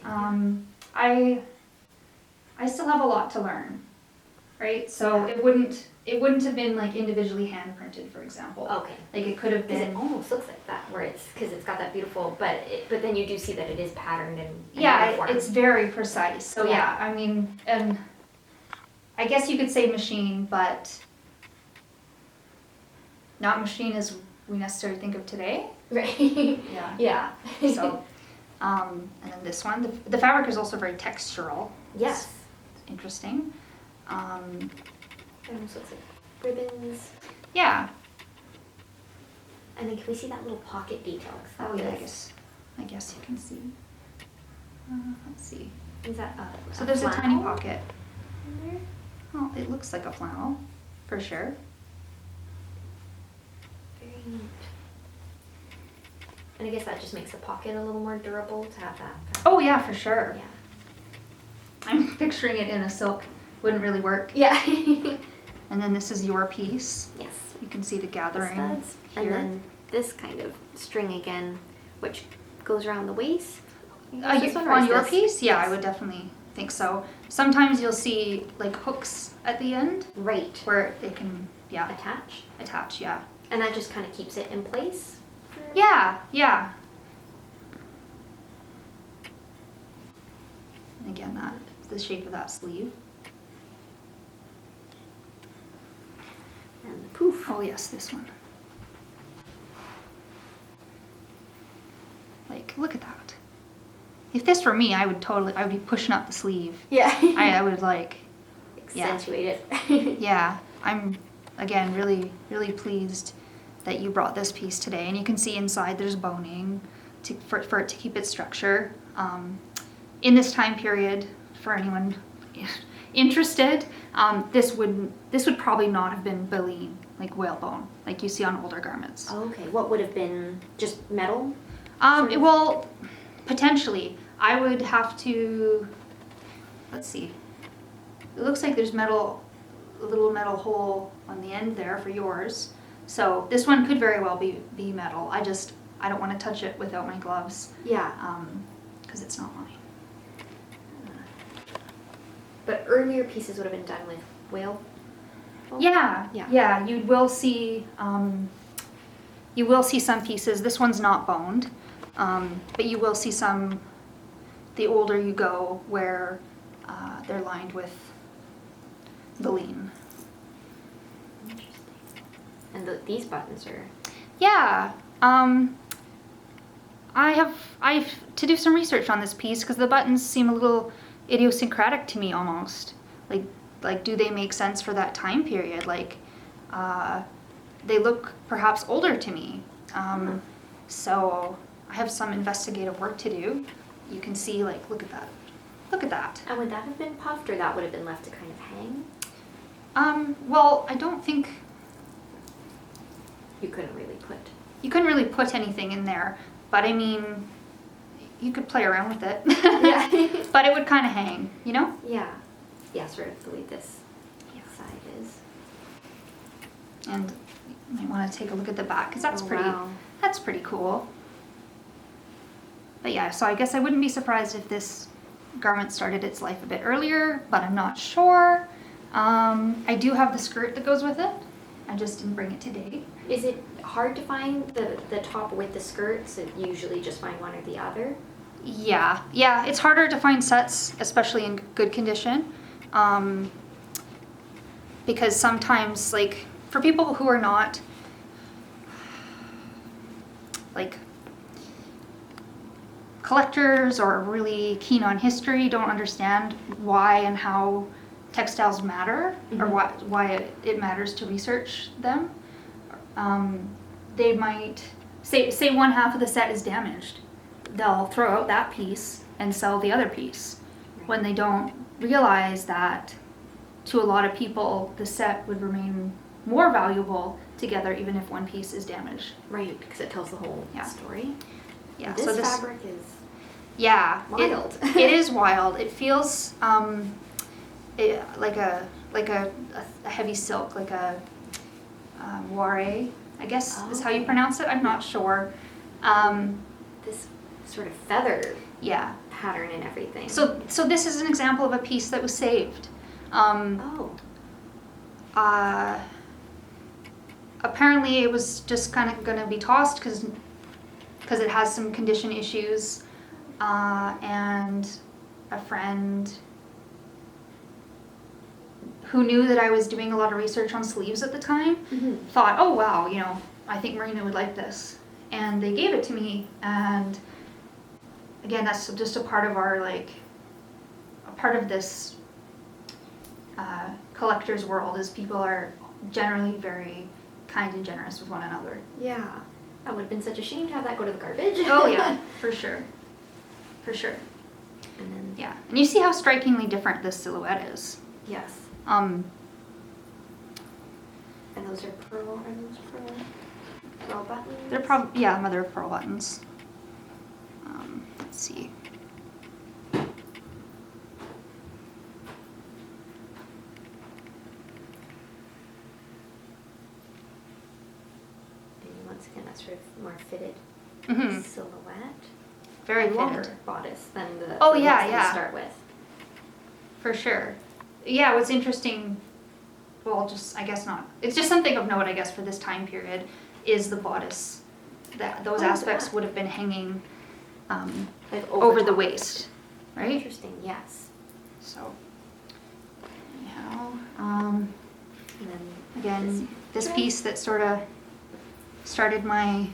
I still have a lot to learn, right? So it wouldn't have been like individually hand printed, for example. Okay. Like it could have been. It almost looks like that, where because it's got that beautiful, but then you do see that it is patterned and it's very precise. So yeah, I mean, and I guess you could say machine, but not machine as we necessarily think of today. Right. Yeah. Yeah. So, and then this one, the fabric is also very textural. Yes. It's interesting. It almost looks like ribbons. Yeah. And then can we see that little pocket detail? Oh yeah, I guess you can see. Let's see. Is that so there's a tiny pocket. In there? Oh, it looks like a flannel, for sure. Very neat. And I guess that just makes the pocket a little more durable to have that. Oh yeah, for sure. Yeah. I'm picturing it in a silk. Wouldn't really work. Yeah. And then this is your piece. Yes. You can see the gathering studs. here. And then this kind of string again, which goes around the waist. On your piece? Yeah, yes. I would definitely think so. Sometimes you'll see like hooks at the end. Right. Where they can, Attach, yeah. And that just kind of keeps it in place? Yeah. And again, that's the shape of that sleeve. And the poof. Oh yes, this one. Like, look at that. If this were me, I would be pushing up the sleeve. Yeah. I would like accentuate it. Yeah. I'm again really, really pleased that you brought this piece today, and you can see inside there's boning for it to keep its structure. In this time period, for anyone interested, this would probably not have been baleen, like whalebone, like you see on older garments. Oh, okay. What would have been just metal? Well, potentially. I would have to, let's see. It looks like there's a little metal hole on the end there for yours. So this one could very well be metal. I don't want to touch it without my gloves. Yeah. Because it's not mine. But earlier pieces would have been done with whale? Yeah. You will see some pieces. This one's not boned, but you will see some. The older you go, where they're lined with baleen. Interesting. And these buttons are. Yeah. I have to do some research on this piece because the buttons seem a little idiosyncratic to me almost. Like do they make sense for that time period? Like they look perhaps older to me. So I have some investigative work to do. You can see, like, look at that. Look at that. And would that have been puffed, or that would have been left to kind of hang? Well, I don't think you couldn't really put anything in there, but I mean, you could play around with it. Yeah. But it would kind of hang, you know? Yeah. Yeah, sort of the way this side is. And you might want to take a look at the back, because that's pretty cool. But yeah, so I guess I wouldn't be surprised if this garment started its life a bit earlier, but I'm not sure. I do have the skirt that goes with it. I just didn't bring it today. Is it hard to find the top with the skirt, so you usually just find one or the other? Yeah, it's harder to find sets, especially in good condition. Because sometimes, like, for people who are not, like, collectors or really keen on history, don't understand why and how textiles matter, or why it matters to research them. They might say one half of the set is damaged. They'll throw out that piece and sell the other piece, when they don't realize that to a lot of people the set would remain more valuable together even if one piece is damaged. Right, because it tells the whole story. Yeah, this fabric is wild. It is wild. It feels like a heavy silk, like a moire, I guess is how you pronounce it. I'm not sure. This sort of feather Yeah. pattern and everything. So this is an example of a piece that was saved. Oh. Apparently it was just kind of going to be tossed because it has some condition issues. And a friend who knew that I was doing a lot of research on sleeves at the time thought, oh wow, you know, I think Maryna would like this. And they gave it to me, and again, that's just a part of our, like, a part of this collector's world is people are generally very kind and generous with one another. Yeah. I would have been such a shame to have that go to the garbage. Oh yeah, for sure. For sure. And then, Yeah. And you see how strikingly different this silhouette is. yes. Um, And those are pearl buttons? they're probably, yeah, mother of pearl buttons. Let's see. And once again, that sort of more fitted Mm-hmm. silhouette. Very And longer fitted. bodice than the Oh, the yeah, ones that yeah. we start with. For sure. Yeah, what's interesting, well, just, I guess not, it's just something of note, I guess, for this time period, is the bodice. That those Oh, aspects yeah. would have been hanging Like over the top. waist, right? Interesting, yes. So, anyhow, And then again, this piece that sort of started my